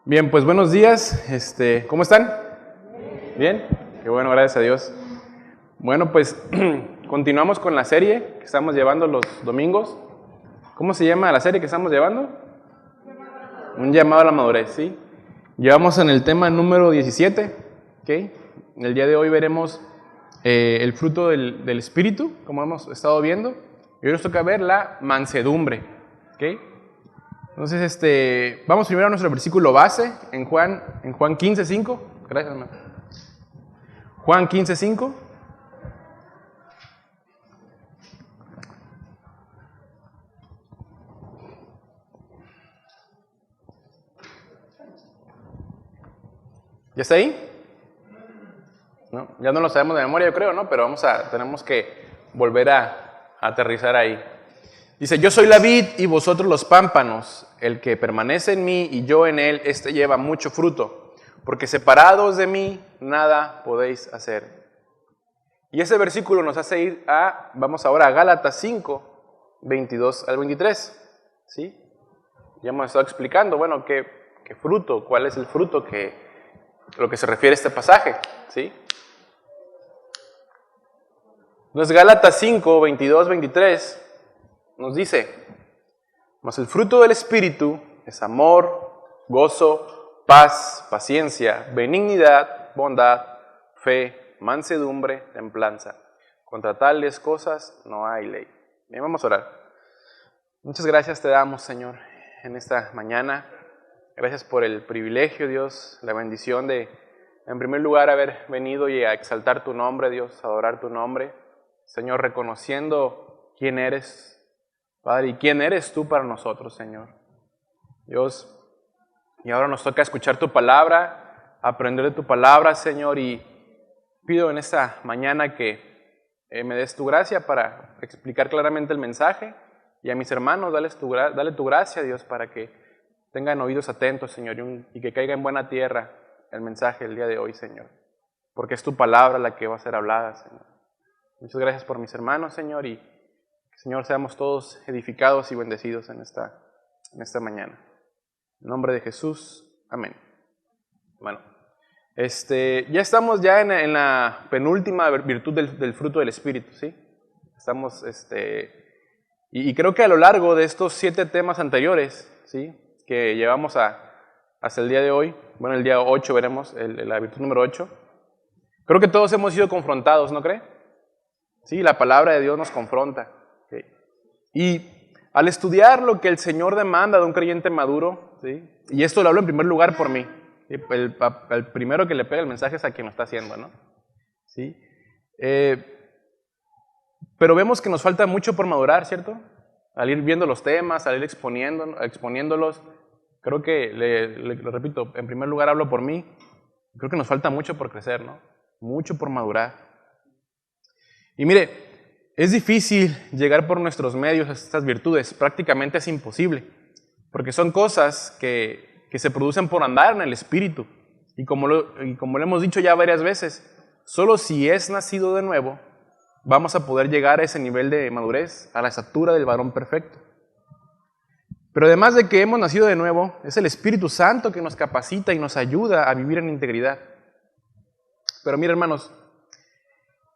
Bien, pues buenos días. ¿Cómo están? Bien, qué bueno, gracias a Dios. Bueno, pues continuamos con la serie que estamos llevando los domingos. ¿Cómo se llama la serie que estamos llevando? Un llamado a la madurez, ¿sí? Llevamos en el tema número 17, ¿ok? El día de hoy veremos el fruto del Espíritu, como hemos estado viendo. Y hoy nos toca ver la mansedumbre, ¿ok? Entonces, vamos primero a nuestro versículo base en Juan 15:5. Gracias, hermano. Juan 15:5. ¿Ya está ahí? ¿No? Ya no lo sabemos de memoria, yo creo, ¿no? Pero tenemos que volver a aterrizar ahí. Dice, yo soy la vid y vosotros los pámpanos. El que permanece en mí y yo en él, lleva mucho fruto. Porque separados de mí, nada podéis hacer. Y ese versículo nos hace ir vamos ahora a Gálatas 5, 22 al 23. ¿Sí? Ya hemos estado explicando, bueno, qué fruto, cuál es el fruto lo que se refiere a este pasaje. ¿Sí? Entonces Gálatas 5, 22, 23 nos dice, mas el fruto del Espíritu es amor, gozo, paz, paciencia, benignidad, bondad, fe, mansedumbre, templanza. Contra tales cosas no hay ley. Bien, vamos a orar. Muchas gracias te damos, Señor, en esta mañana. Gracias por el privilegio, Dios, la bendición de, en primer lugar, haber venido y a exaltar tu nombre, Dios, a adorar tu nombre. Señor, reconociendo quién eres, Padre, ¿y quién eres tú para nosotros, Señor? Dios, y ahora nos toca escuchar tu palabra, aprender de tu palabra, Señor, y pido en esta mañana que me des tu gracia para explicar claramente el mensaje, y a mis hermanos dale tu gracia, Dios, para que tengan oídos atentos, Señor, y que caiga en buena tierra el mensaje del día de hoy, Señor, porque es tu palabra la que va a ser hablada, Señor. Muchas gracias por mis hermanos, Señor, y Señor, seamos todos edificados y bendecidos en esta mañana. En nombre de Jesús, amén. Bueno, ya estamos en la penúltima virtud del fruto del Espíritu, ¿sí? Estamos, y creo que a lo largo de estos 7 temas anteriores, ¿sí? Que llevamos hasta el día de hoy, bueno, el día 8 veremos la virtud número 8, creo que todos hemos sido confrontados, ¿no cree? Sí, la palabra de Dios nos confronta. ¿Sí? Y al estudiar lo que el Señor demanda de un creyente maduro, ¿sí? Y esto lo hablo en primer lugar por mí, ¿sí? El primero que le pega el mensaje es a quien lo está haciendo, ¿no? ¿Sí? Pero vemos que nos falta mucho por madurar, ¿cierto? Al ir viendo los temas, al ir exponiéndolos, creo que, le repito, en primer lugar hablo por mí, creo que nos falta mucho por crecer, ¿no? Mucho por madurar. Y mire, es difícil llegar por nuestros medios a estas virtudes, prácticamente es imposible, porque son cosas que se producen por andar en el Espíritu. Y como lo hemos dicho ya varias veces, solo si es nacido de nuevo, vamos a poder llegar a ese nivel de madurez, a la estatura del varón perfecto. Pero además de que hemos nacido de nuevo, es el Espíritu Santo que nos capacita y nos ayuda a vivir en integridad. Pero mire, hermanos,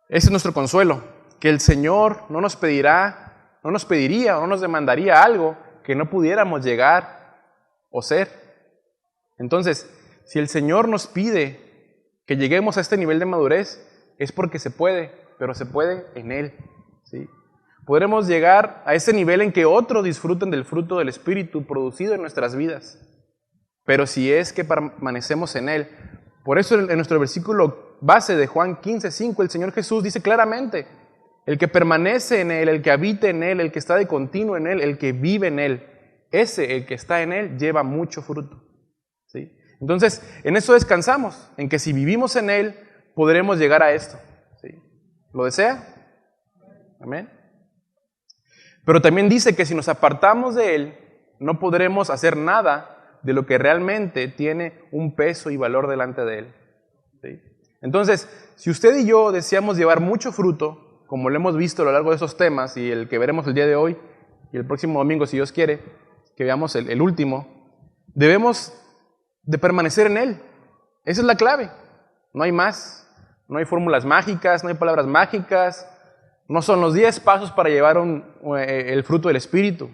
ese es nuestro consuelo, que el Señor no nos pediría o no nos demandaría algo que no pudiéramos llegar o ser. Entonces, si el Señor nos pide que lleguemos a este nivel de madurez, es porque se puede, pero se puede en Él, ¿sí? Podremos llegar a ese nivel en que otros disfruten del fruto del Espíritu producido en nuestras vidas, pero si es que permanecemos en Él. Por eso en nuestro versículo base de Juan 15:5, el Señor Jesús dice claramente, el que permanece en Él, el que habita en Él, el que está de continuo en Él, el que vive en Él, el que está en Él, lleva mucho fruto. ¿Sí? Entonces, en eso descansamos, en que si vivimos en Él, podremos llegar a esto. ¿Sí? ¿Lo desea? Amén. Pero también dice que si nos apartamos de Él, no podremos hacer nada de lo que realmente tiene un peso y valor delante de Él. ¿Sí? Entonces, si usted y yo deseamos llevar mucho fruto, como lo hemos visto a lo largo de esos temas y el que veremos el día de hoy y el próximo domingo, si Dios quiere, que veamos el último, debemos de permanecer en Él. Esa es la clave. No hay más. No hay fórmulas mágicas, no hay palabras mágicas. No son los 10 pasos para llevar el fruto del Espíritu.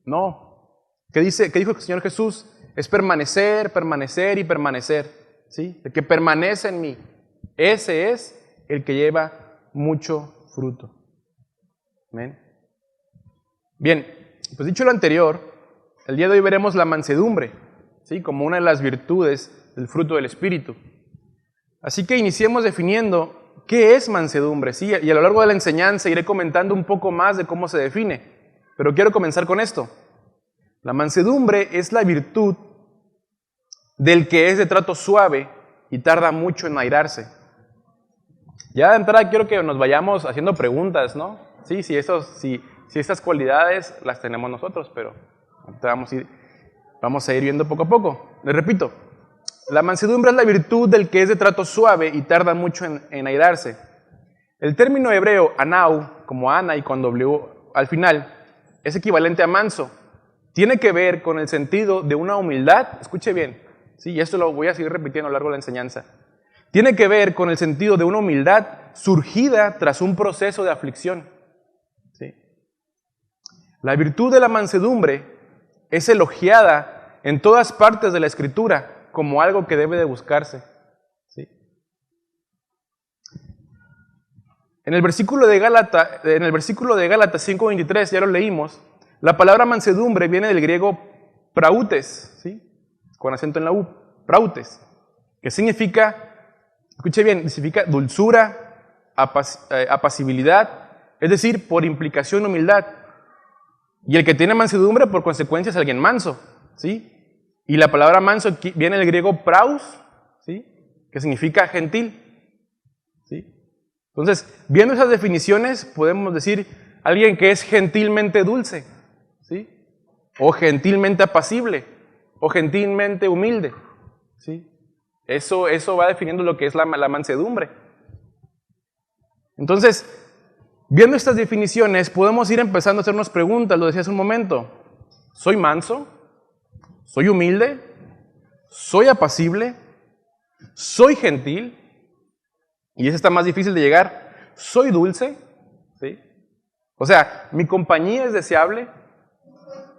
No. ¿Qué dijo el Señor Jesús? Es permanecer, permanecer y permanecer. ¿Sí? El que permanece en mí. Ese es el que lleva mucho fruto. ¿Amén? Bien, pues dicho lo anterior, el día de hoy veremos la mansedumbre, ¿sí? Como una de las virtudes del fruto del Espíritu. Así que iniciemos definiendo qué es mansedumbre, ¿sí? Y a lo largo de la enseñanza iré comentando un poco más de cómo se define. Pero quiero comenzar con esto. La mansedumbre es la virtud del que es de trato suave y tarda mucho en airarse. Ya de entrada quiero que nos vayamos haciendo preguntas, ¿no? Sí, si estas cualidades las tenemos nosotros, pero vamos a ir viendo poco a poco. Les repito, la mansedumbre es la virtud del que es de trato suave y tarda mucho en airarse. El término hebreo anau, como Ana y con W al final, es equivalente a manso. Tiene que ver con el sentido de una humildad, escuche bien, sí, y esto lo voy a seguir repitiendo a lo largo de la enseñanza. Tiene que ver con el sentido de una humildad surgida tras un proceso de aflicción. ¿Sí? La virtud de la mansedumbre es elogiada en todas partes de la Escritura como algo que debe de buscarse. ¿Sí? En el versículo de Gálatas 5:23, ya lo leímos, la palabra mansedumbre viene del griego prautes, ¿sí? Con acento en la U, prautes, que significa, escuche bien, significa dulzura, apacibilidad, es decir, por implicación humildad. Y el que tiene mansedumbre, por consecuencia, es alguien manso, ¿sí? Y la palabra manso viene del griego praus, ¿sí? Que significa gentil, ¿sí? Entonces, viendo esas definiciones, podemos decir alguien que es gentilmente dulce, ¿sí? O gentilmente apacible, o gentilmente humilde, ¿sí? Eso va definiendo lo que es la mansedumbre. Entonces, viendo estas definiciones, podemos ir empezando a hacernos preguntas, lo decía hace un momento. ¿Soy manso? ¿Soy humilde? ¿Soy apacible? ¿Soy gentil? Y eso está más difícil de llegar. ¿Soy dulce? ¿Sí? O sea, ¿mi compañía es deseable?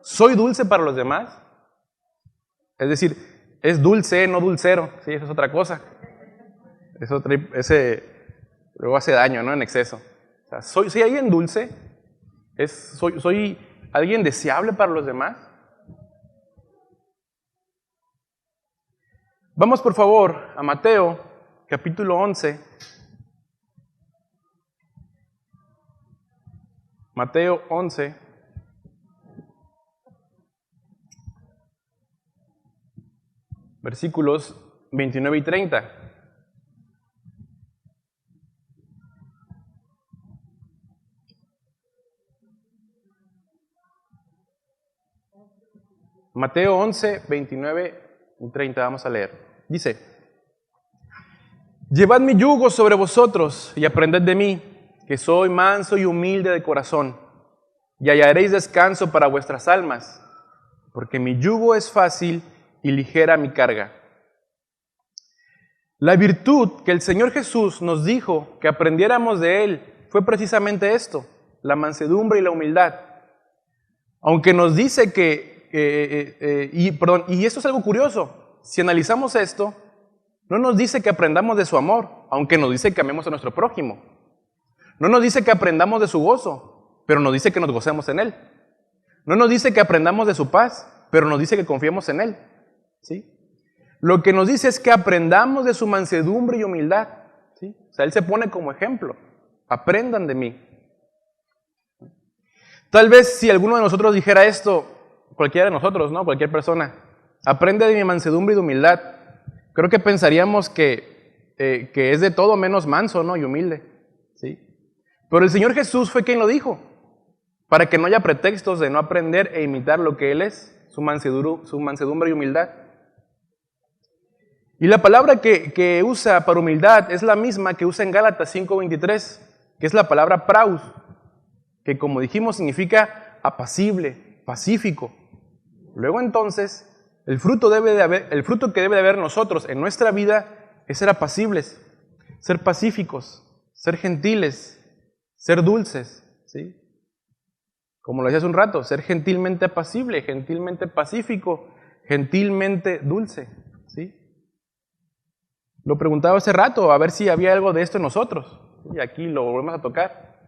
¿Soy dulce para los demás? Es decir, es dulce, no dulcero. Sí, eso es otra cosa. Luego hace daño, ¿no? En exceso. O sea, ¿soy alguien dulce? ¿Soy alguien deseable para los demás? Vamos por favor a Mateo, capítulo 11. Mateo 11. Versículos 29 y 30. Mateo 11, 29 y 30, vamos a leer. Dice: Llevad mi yugo sobre vosotros y aprended de mí, que soy manso y humilde de corazón, y hallaréis descanso para vuestras almas, porque mi yugo es fácil y ligera mi carga. La virtud que el Señor Jesús nos dijo que aprendiéramos de Él fue precisamente esto, la mansedumbre y la humildad. Aunque nos dice y esto es algo curioso, si analizamos esto, no nos dice que aprendamos de su amor, aunque nos dice que amemos a nuestro prójimo. No nos dice que aprendamos de su gozo, pero nos dice que nos gocemos en Él. No nos dice que aprendamos de su paz, pero nos dice que confiemos en Él. ¿Sí? Lo que nos dice es que aprendamos de su mansedumbre y humildad. ¿Sí? O sea, Él se pone como ejemplo. Aprendan de mí. Tal vez si alguno de nosotros dijera esto, cualquiera de nosotros, ¿no? Cualquier persona, aprende de mi mansedumbre y de humildad. Creo que pensaríamos que es de todo menos manso, ¿no? Y humilde. ¿Sí? Pero el Señor Jesús fue quien lo dijo, para que no haya pretextos de no aprender e imitar lo que Él es, su mansedumbre y humildad. Y la palabra que usa para humildad es la misma que usa en Gálatas 5:23, que es la palabra praus, que como dijimos significa apacible, pacífico. Luego entonces el fruto que debe de haber en nosotros, en nuestra vida, es ser apacibles, ser pacíficos, ser gentiles, ser dulces, ¿sí? Como lo decía hace un rato, ser gentilmente apacible, gentilmente pacífico, gentilmente dulce, ¿sí? Lo preguntaba hace rato, a ver si había algo de esto en nosotros, y aquí lo volvemos a tocar,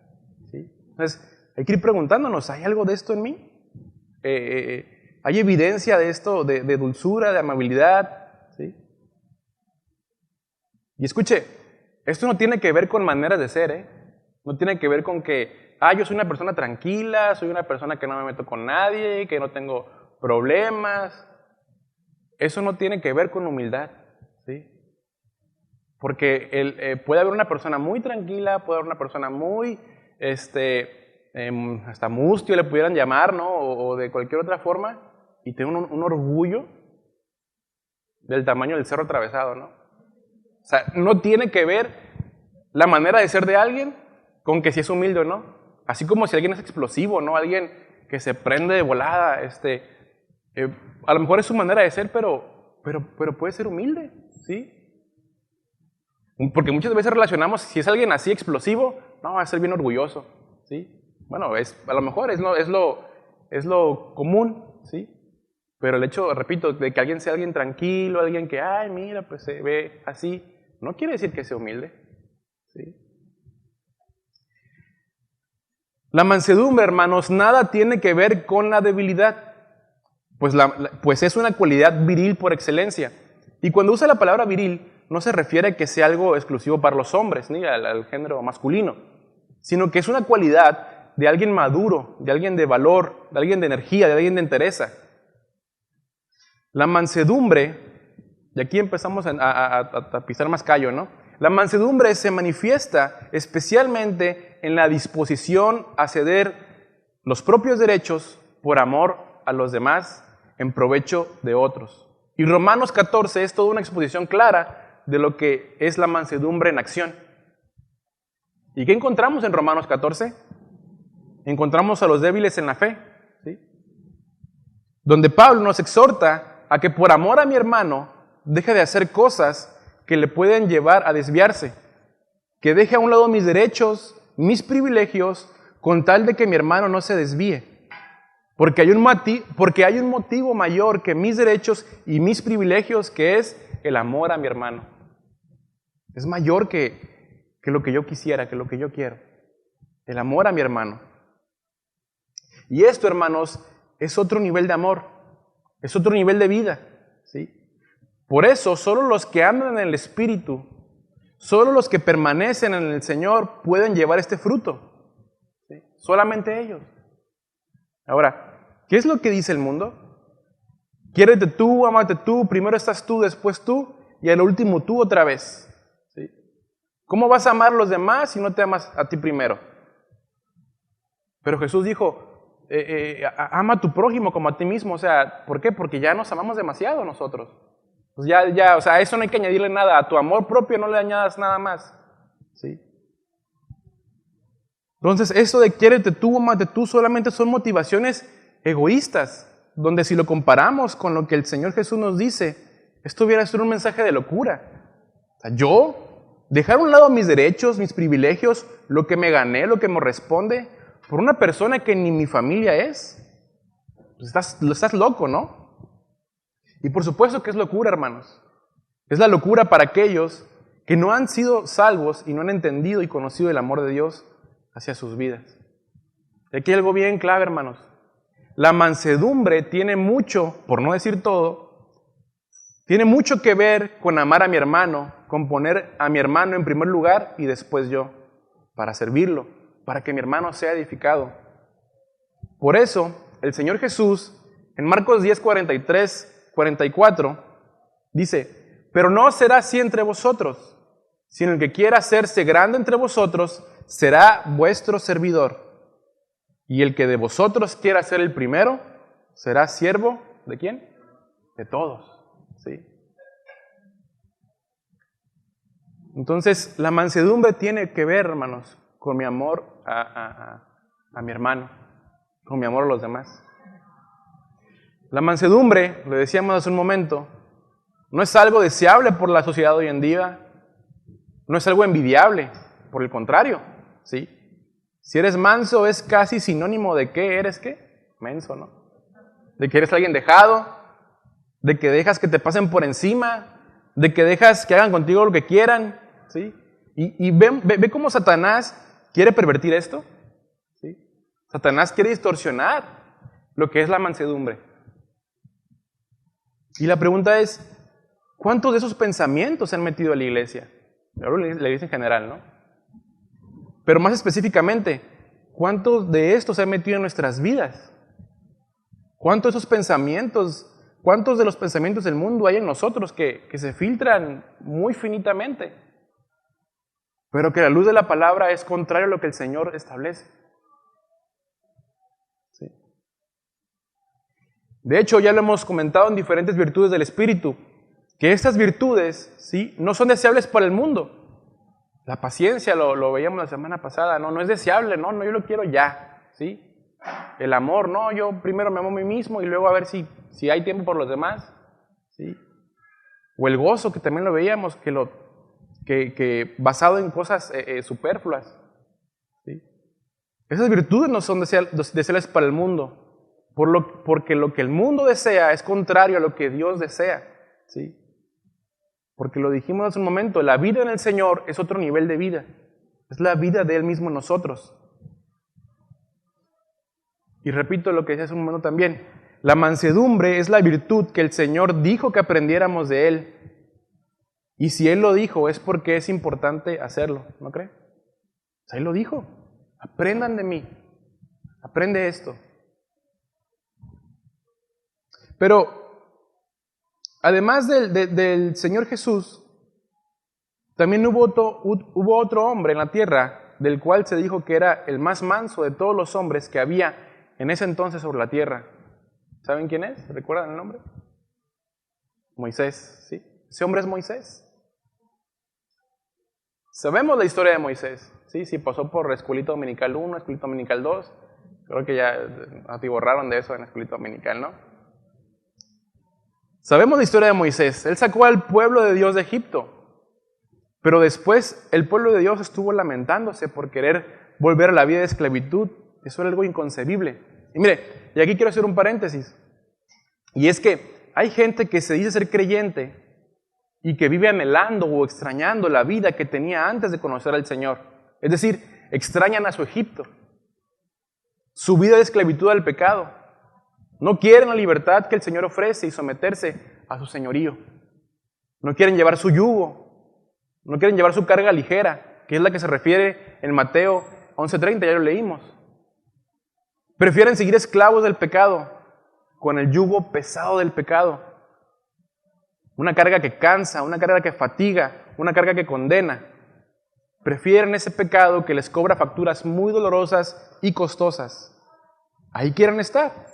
¿sí? Entonces, hay que ir preguntándonos, ¿hay algo de esto en mí? ¿Hay evidencia de esto, de dulzura, de amabilidad? ¿Sí? Y escuche, esto no tiene que ver con maneras de ser, ¿eh? No tiene que ver con que, yo soy una persona tranquila, soy una persona que no me meto con nadie, que no tengo problemas. Eso no tiene que ver con humildad, ¿sí? Porque puede haber una persona muy tranquila, puede haber una persona muy, hasta mustio le pudieran llamar, ¿no? O de cualquier otra forma, y tener un orgullo del tamaño del cerro atravesado, ¿no? O sea, no tiene que ver la manera de ser de alguien con que si es humilde o no. Así como si alguien es explosivo, ¿no? Alguien que se prende de volada, a lo mejor es su manera de ser, pero puede ser humilde, ¿sí? Porque muchas veces relacionamos, si es alguien así explosivo, no, va a ser bien orgulloso, ¿sí? Bueno, a lo mejor es lo común, ¿sí? Pero el hecho, repito, de que alguien sea alguien tranquilo, alguien que, mira, pues se ve así, no quiere decir que sea humilde, ¿sí? La mansedumbre, hermanos, nada tiene que ver con la debilidad, pues es una cualidad viril por excelencia. Y cuando usa la palabra viril, no se refiere a que sea algo exclusivo para los hombres, ni al género masculino, sino que es una cualidad de alguien maduro, de alguien de valor, de alguien de energía, de alguien de entereza. La mansedumbre, y aquí empezamos a pisar más callo, ¿no? La mansedumbre se manifiesta especialmente en la disposición a ceder los propios derechos por amor a los demás en provecho de otros. Y Romanos 14 es toda una exposición clara de lo que es la mansedumbre en acción. ¿Y qué encontramos en Romanos 14? Encontramos a los débiles en la fe, ¿sí? Donde Pablo nos exhorta a que por amor a mi hermano deje de hacer cosas que le pueden llevar a desviarse, que deje a un lado mis derechos, mis privilegios, con tal de que mi hermano no se desvíe. Porque hay un motivo mayor que mis derechos y mis privilegios, que es el amor a mi hermano. Es mayor que lo que yo quisiera, que lo que yo quiero. El amor a mi hermano. Y esto, hermanos, es otro nivel de amor, es otro nivel de vida, ¿sí? Por eso, solo los que andan en el Espíritu, solo los que permanecen en el Señor pueden llevar este fruto, ¿sí? Solamente ellos. Ahora, ¿qué es lo que dice el mundo? Quiérete tú, ámate tú, primero estás tú, después tú, y al último tú otra vez, ¿sí? ¿Cómo vas a amar a los demás si no te amas a ti primero? Pero Jesús dijo, ama a tu prójimo como a ti mismo. O sea, ¿por qué? Porque ya nos amamos demasiado nosotros. Pues o sea, a eso no hay que añadirle nada. A tu amor propio no le añadas nada más, ¿sí? Entonces, eso de quiérete tú, amate tú, solamente son motivaciones egoístas, donde si lo comparamos con lo que el Señor Jesús nos dice, esto hubiera sido un mensaje de locura. O sea, dejar a un lado mis derechos, mis privilegios, lo que me gané, lo que me corresponde, por una persona que ni mi familia es, pues estás loco, ¿no? Y por supuesto que es locura, hermanos. Es la locura para aquellos que no han sido salvos y no han entendido y conocido el amor de Dios hacia sus vidas. Y aquí hay algo bien clave, hermanos. La mansedumbre tiene mucho, por no decir todo, tiene mucho que ver con amar a mi hermano, con poner a mi hermano en primer lugar y después yo, para servirlo, para que mi hermano sea edificado. Por eso, el Señor Jesús, en Marcos 10, 43, 44, dice, pero no será así entre vosotros, sino el que quiera hacerse grande entre vosotros, será vuestro servidor. Y el que de vosotros quiera ser el primero, será siervo, ¿de quién? De todos, ¿sí? Entonces, la mansedumbre tiene que ver, hermanos, con mi amor a mi hermano, con mi amor a los demás. La mansedumbre, le decíamos hace un momento, no es algo deseable por la sociedad hoy en día, no es algo envidiable, por el contrario, ¿sí? Si eres manso es casi sinónimo de que eres, ¿qué? Menso, ¿no? De que eres alguien dejado, de que dejas que te pasen por encima, de que dejas que hagan contigo lo que quieran, ¿sí? Y ve cómo Satanás quiere pervertir esto, ¿sí? Satanás quiere distorsionar lo que es la mansedumbre. Y la pregunta es, ¿cuántos de esos pensamientos se han metido a la iglesia? Hablo de la iglesia en general, ¿no? Pero más específicamente, ¿cuántos de estos se han metido en nuestras vidas? ¿Cuántos de esos pensamientos, cuántos de los pensamientos del mundo hay en nosotros que se filtran muy finitamente? Pero que la luz de la palabra es contrario a lo que el Señor establece. ¿Sí? De hecho, ya lo hemos comentado en diferentes virtudes del Espíritu, que estas virtudes, ¿sí?, no son deseables para el mundo. La paciencia, lo veíamos la semana pasada, no es deseable, no, yo lo quiero ya, ¿sí? El amor, no, yo primero me amo a mí mismo y luego a ver si hay tiempo por los demás, ¿sí? O el gozo, que también lo veíamos, que basado en cosas superfluas, ¿sí? Esas virtudes no son deseables para el mundo, porque lo que el mundo desea es contrario a lo que Dios desea, ¿sí? Porque lo dijimos hace un momento, la vida en el Señor es otro nivel de vida. Es la vida de Él mismo en nosotros. Y repito lo que decía hace un momento también. La mansedumbre es la virtud que el Señor dijo que aprendiéramos de Él. Y si Él lo dijo es porque es importante hacerlo, ¿no cree? O sea, Él lo dijo. Aprendan de mí. Aprende esto. Pero además del Señor Jesús, también hubo otro hombre en la tierra, del cual se dijo que era el más manso de todos los hombres que había en ese entonces sobre la tierra. ¿Saben quién es? ¿Recuerdan el nombre? Moisés, ¿sí? Ese hombre es Moisés. Sabemos la historia de Moisés, ¿sí? Sí, pasó por Escuelita Dominical 1, Escuelita Dominical 2. Creo que ya atiborraron de eso en Escuelita Dominical, ¿no? Sabemos la historia de Moisés. Él sacó al pueblo de Dios de Egipto. Pero después el pueblo de Dios estuvo lamentándose por querer volver a la vida de esclavitud. Eso era algo inconcebible. Y mire, y aquí quiero hacer un paréntesis. Y es que hay gente que se dice ser creyente y que vive anhelando o extrañando la vida que tenía antes de conocer al Señor. Es decir, extrañan a su Egipto, su vida de esclavitud al pecado. No quieren la libertad que el Señor ofrece y someterse a su señorío. No quieren llevar su yugo. No quieren llevar su carga ligera, que es la que se refiere en Mateo 11:30, ya lo leímos. Prefieren seguir esclavos del pecado, con el yugo pesado del pecado. Una carga que cansa, una carga que fatiga, una carga que condena. Prefieren ese pecado que les cobra facturas muy dolorosas y costosas. Ahí quieren estar.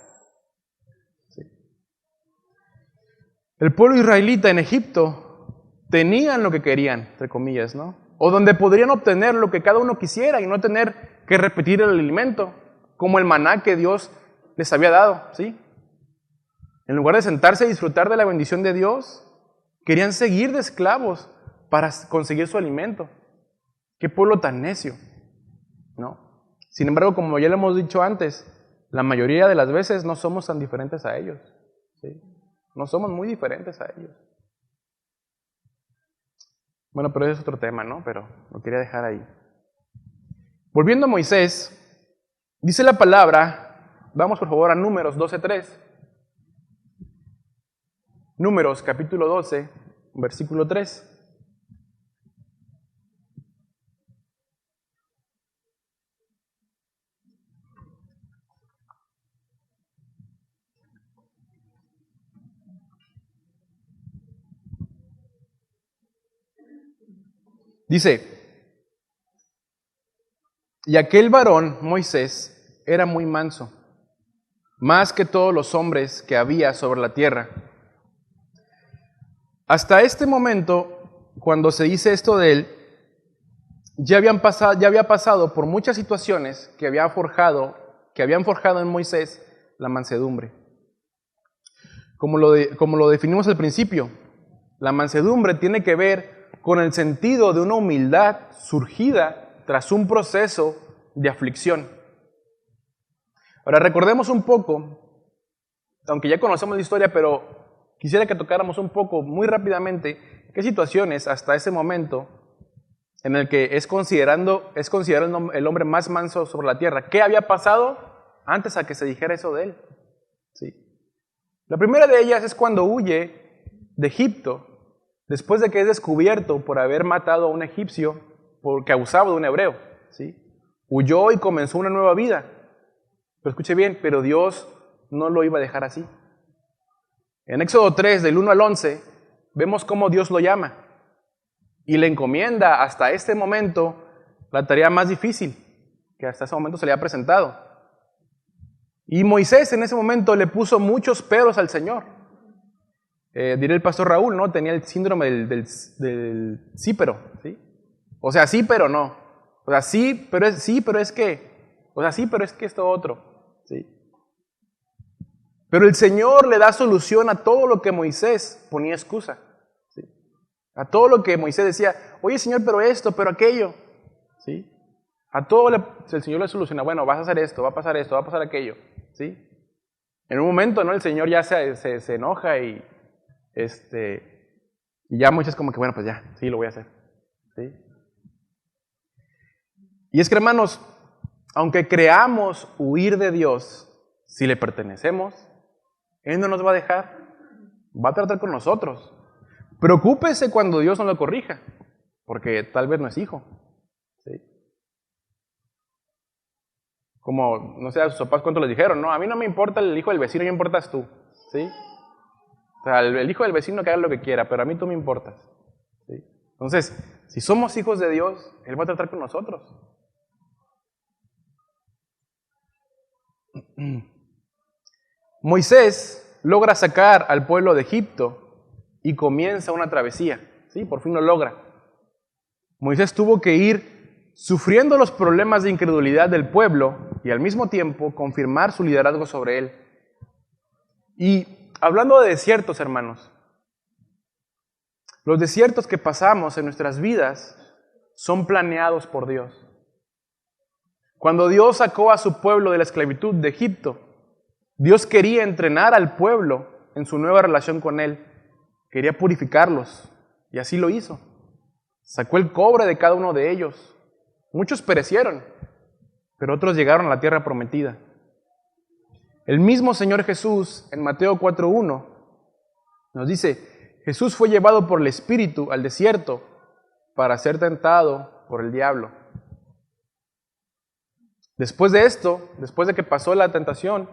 El pueblo israelita en Egipto tenían lo que querían, entre comillas, ¿no? O donde podrían obtener lo que cada uno quisiera y no tener que repetir el alimento, como el maná que Dios les había dado, ¿sí? En lugar de sentarse y disfrutar de la bendición de Dios, querían seguir de esclavos para conseguir su alimento. ¡Qué pueblo tan necio!, ¿no? Sin embargo, como ya lo hemos dicho antes, la mayoría de las veces no somos tan diferentes a ellos, ¿sí? No somos muy diferentes a ellos. Bueno, pero ese es otro tema, ¿no? Pero lo quería dejar ahí. Volviendo a Moisés, dice la palabra, vamos por favor a Números 12:3. Números capítulo 12, versículo 3. Dice, y aquel varón, Moisés, era muy manso, más que todos los hombres que había sobre la tierra. Hasta este momento, cuando se dice esto de él, ya había pasado por muchas situaciones que habían forjado en Moisés la mansedumbre. como lo definimos al principio, la mansedumbre tiene que ver con el sentido de una humildad surgida tras un proceso de aflicción. Ahora recordemos un poco, aunque ya conocemos la historia, pero quisiera que tocáramos un poco, muy rápidamente, qué situaciones hasta ese momento en el que es considerado el hombre más manso sobre la tierra. ¿Qué había pasado antes a que se dijera eso de él? ¿Sí? La primera de ellas es cuando huye de Egipto, después de que es descubierto por haber matado a un egipcio porque abusaba de un hebreo. ¿Sí? Huyó y comenzó una nueva vida. Pero escuche bien, pero Dios no lo iba a dejar así. En Éxodo 3, del 1 al 11, vemos cómo Dios lo llama y le encomienda hasta este momento la tarea más difícil que hasta ese momento se le ha presentado. Y Moisés en ese momento le puso muchos peros al Señor. Diré el pastor Raúl, ¿no? Tenía el síndrome del sí, pero, ¿sí? O sea, sí, pero no. O sea, sí, pero es que. O sea, sí, pero es que esto otro, ¿sí? Pero el Señor le da solución a todo lo que Moisés ponía excusa, ¿sí? A todo lo que Moisés decía, oye Señor, pero esto, pero aquello, ¿sí? A todo el Señor le soluciona, bueno, vas a hacer esto, va a pasar esto, va a pasar aquello, ¿sí? En un momento, ¿no? El Señor ya se enoja y ya muchos como que, bueno, pues ya, sí, lo voy a hacer, ¿sí? Y es que, hermanos, aunque creamos huir de Dios, si le pertenecemos, Él no nos va a dejar, va a tratar con nosotros. Preocúpese cuando Dios nos lo corrija, porque tal vez no es hijo, ¿sí? Como, no sé, a sus papás cuánto les dijeron, no, a mí no me importa el hijo del vecino, me importas tú, ¿sí? O sea, el hijo del vecino que haga lo que quiera, pero a mí tú me importas, ¿sí? Entonces, si somos hijos de Dios, Él va a tratar con nosotros. Moisés logra sacar al pueblo de Egipto y comienza una travesía, ¿sí? Por fin lo logra. Moisés tuvo que ir sufriendo los problemas de incredulidad del pueblo y al mismo tiempo confirmar su liderazgo sobre él. Y hablando de desiertos, hermanos, los desiertos que pasamos en nuestras vidas son planeados por Dios. Cuando Dios sacó a su pueblo de la esclavitud de Egipto, Dios quería entrenar al pueblo en su nueva relación con Él. Quería purificarlos y así lo hizo. Sacó el cobre de cada uno de ellos. Muchos perecieron, pero otros llegaron a la tierra prometida. El mismo Señor Jesús, en Mateo 4:1, nos dice, Jesús fue llevado por el Espíritu al desierto para ser tentado por el diablo. Después de esto, después de que pasó la tentación,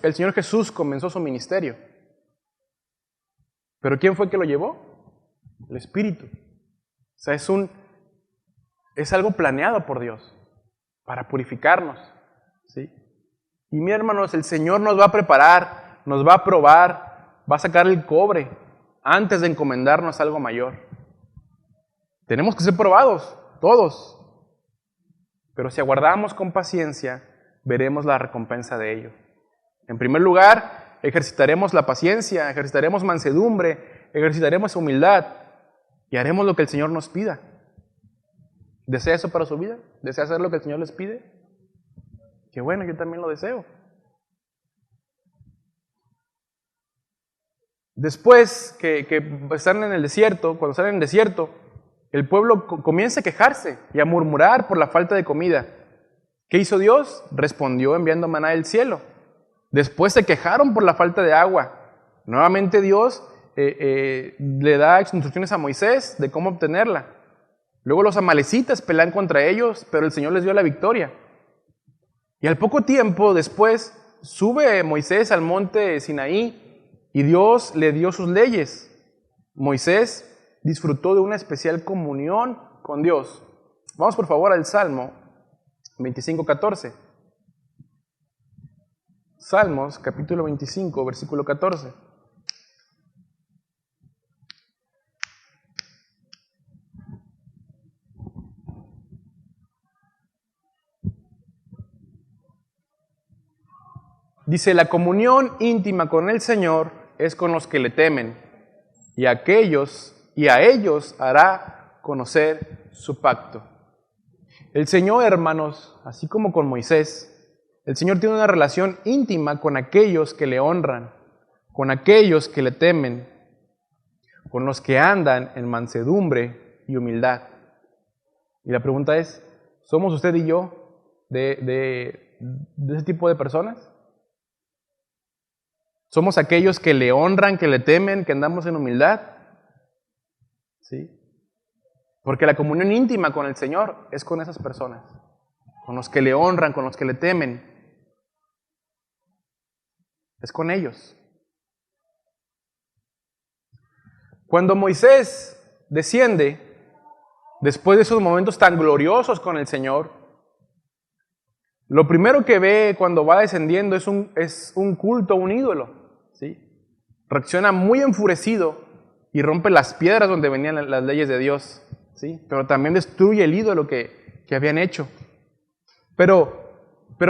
el Señor Jesús comenzó su ministerio. ¿Pero quién fue que lo llevó? El Espíritu. O sea, es algo planeado por Dios para purificarnos, ¿sí? Y mi hermanos, el Señor nos va a preparar, nos va a probar, va a sacar el cobre antes de encomendarnos algo mayor. Tenemos que ser probados, todos. Pero si aguardamos con paciencia, veremos la recompensa de ello. En primer lugar, ejercitaremos la paciencia, ejercitaremos mansedumbre, ejercitaremos humildad y haremos lo que el Señor nos pida. ¿Desea eso para su vida? ¿Desea hacer lo que el Señor les pide? Qué bueno, yo también lo deseo. Después que están en el desierto, cuando están en el desierto, el pueblo comienza a quejarse y a murmurar por la falta de comida. ¿Qué hizo Dios? Respondió enviando maná del cielo. Después se quejaron por la falta de agua. Nuevamente Dios le da instrucciones a Moisés de cómo obtenerla. Luego los amalecitas pelean contra ellos, pero el Señor les dio la victoria. Y al poco tiempo después sube Moisés al monte Sinaí y Dios le dio sus leyes. Moisés disfrutó de una especial comunión con Dios. Vamos por favor al Salmo 25:14. Salmos capítulo 25, versículo 14. Dice, la comunión íntima con el Señor es con los que le temen, y a ellos hará conocer su pacto. El Señor, hermanos, así como con Moisés, el Señor tiene una relación íntima con aquellos que le honran, con aquellos que le temen, con los que andan en mansedumbre y humildad. Y la pregunta es, ¿somos usted y yo de ese tipo de personas? ¿Somos aquellos que le honran, que le temen, que andamos en humildad? ¿Sí? Porque la comunión íntima con el Señor es con esas personas, con los que le honran, con los que le temen. Es con ellos. Cuando Moisés desciende, después de esos momentos tan gloriosos con el Señor, lo primero que ve cuando va descendiendo es un culto a un ídolo, ¿sí? Reacciona muy enfurecido y rompe las piedras donde venían las leyes de Dios, ¿sí? Pero también destruye el ídolo que habían hecho. Pero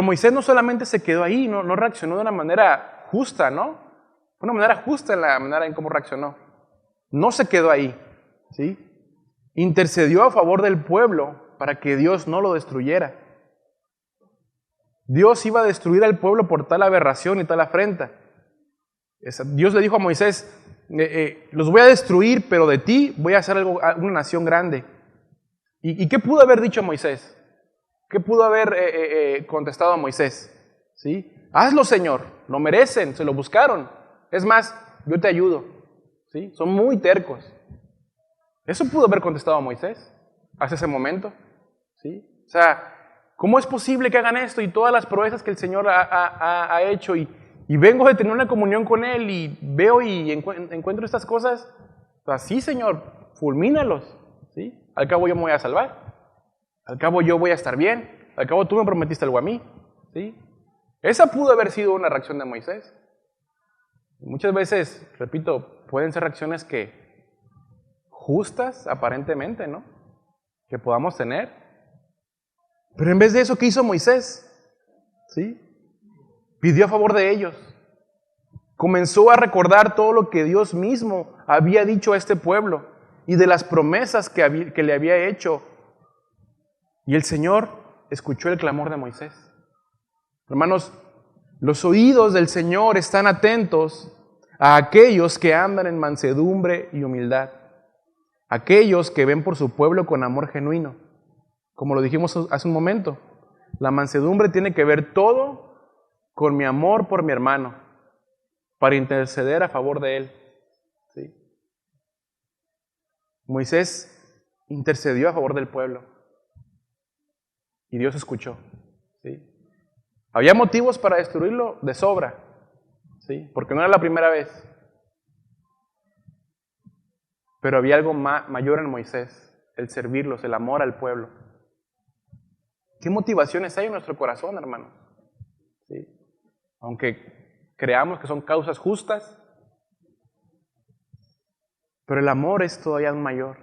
Moisés no solamente se quedó ahí, no reaccionó de una manera justa, ¿no? De una manera justa en la manera en cómo reaccionó. No se quedó ahí, ¿sí? Intercedió a favor del pueblo para que Dios no lo destruyera. Dios iba a destruir al pueblo por tal aberración y tal afrenta. Dios le dijo a Moisés, los voy a destruir, pero de ti voy a hacer una nación grande. ¿Y qué pudo haber dicho Moisés? ¿Qué pudo haber contestado a Moisés? ¿Sí? Hazlo, Señor, lo merecen, se lo buscaron. Es más, yo te ayudo. ¿Sí? Son muy tercos. Eso pudo haber contestado a Moisés hace ese momento. ¿Sí? O sea, ¿cómo es posible que hagan esto y todas las proezas que el Señor ha hecho y vengo de tener una comunión con Él y veo y encuentro estas cosas? O sea, sí, Señor, fulmínalos. ¿Sí? Al cabo yo me voy a salvar. Al cabo yo voy a estar bien. Al cabo tú me prometiste algo a mí. ¿Sí? Esa pudo haber sido una reacción de Moisés. Muchas veces, repito, pueden ser reacciones justas aparentemente, ¿no? Que podamos tener. Pero en vez de eso, ¿qué hizo Moisés? ¿Sí? Pidió a favor de ellos. Comenzó a recordar todo lo que Dios mismo había dicho a este pueblo y de las promesas que le había hecho. Y el Señor escuchó el clamor de Moisés. Hermanos, los oídos del Señor están atentos a aquellos que andan en mansedumbre y humildad. Aquellos que ven por su pueblo con amor genuino. Como lo dijimos hace un momento, la mansedumbre tiene que ver todo con mi amor por mi hermano, para interceder a favor de él. ¿Sí? Moisés intercedió a favor del pueblo y Dios escuchó. ¿Sí? Había motivos para destruirlo de sobra, ¿sí? Porque no era la primera vez. Pero había algo mayor en Moisés, el servirlos, el amor al pueblo. ¿Qué motivaciones hay en nuestro corazón, hermanos? ¿Sí? Aunque creamos que son causas justas, pero el amor es todavía mayor.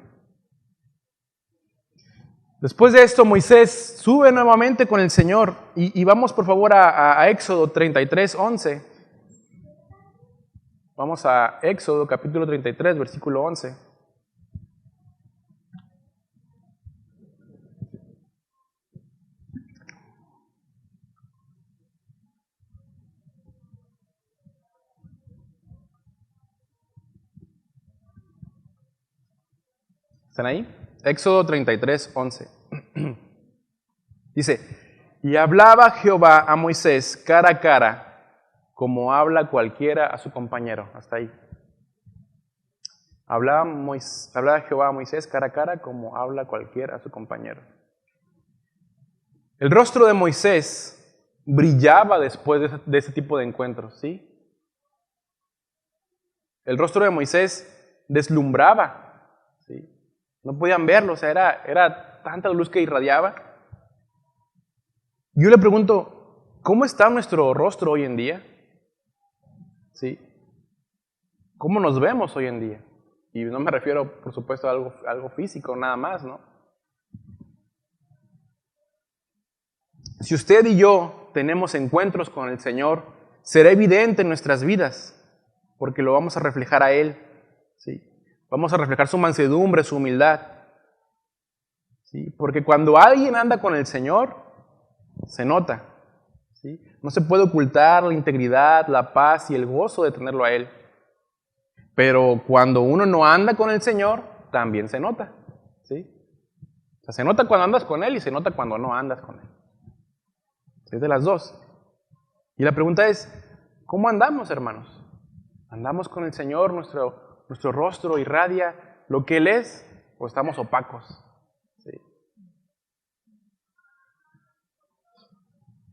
Después de esto, Moisés sube nuevamente con el Señor. Y vamos por favor a Éxodo 33, 11. Vamos a Éxodo capítulo 33, versículo 11. ¿Están ahí? Éxodo 33, 11. Dice, y hablaba Jehová a Moisés cara a cara, como habla cualquiera a su compañero. Hasta ahí. Hablaba Jehová a Moisés cara a cara, como habla cualquiera a su compañero. El rostro de Moisés brillaba después de ese tipo de encuentros, ¿sí? El rostro de Moisés deslumbraba, ¿sí? No podían verlo, o sea, era tanta luz que irradiaba. Yo le pregunto, ¿cómo está nuestro rostro hoy en día? ¿Sí? ¿Cómo nos vemos hoy en día? Y no me refiero, por supuesto, a algo físico, nada más, ¿no? Si usted y yo tenemos encuentros con el Señor, será evidente en nuestras vidas, porque lo vamos a reflejar a Él, ¿sí? Vamos a reflejar su mansedumbre, su humildad, ¿sí? Porque cuando alguien anda con el Señor, se nota, ¿sí? No se puede ocultar la integridad, la paz y el gozo de tenerlo a Él. Pero cuando uno no anda con el Señor, también se nota, ¿sí? O sea, se nota cuando andas con Él y se nota cuando no andas con Él. Es de las dos. Y la pregunta es, ¿cómo andamos, hermanos? ¿Andamos con el Señor? ¿Nuestro rostro irradia lo que Él es? ¿O estamos opacos? ¿Sí?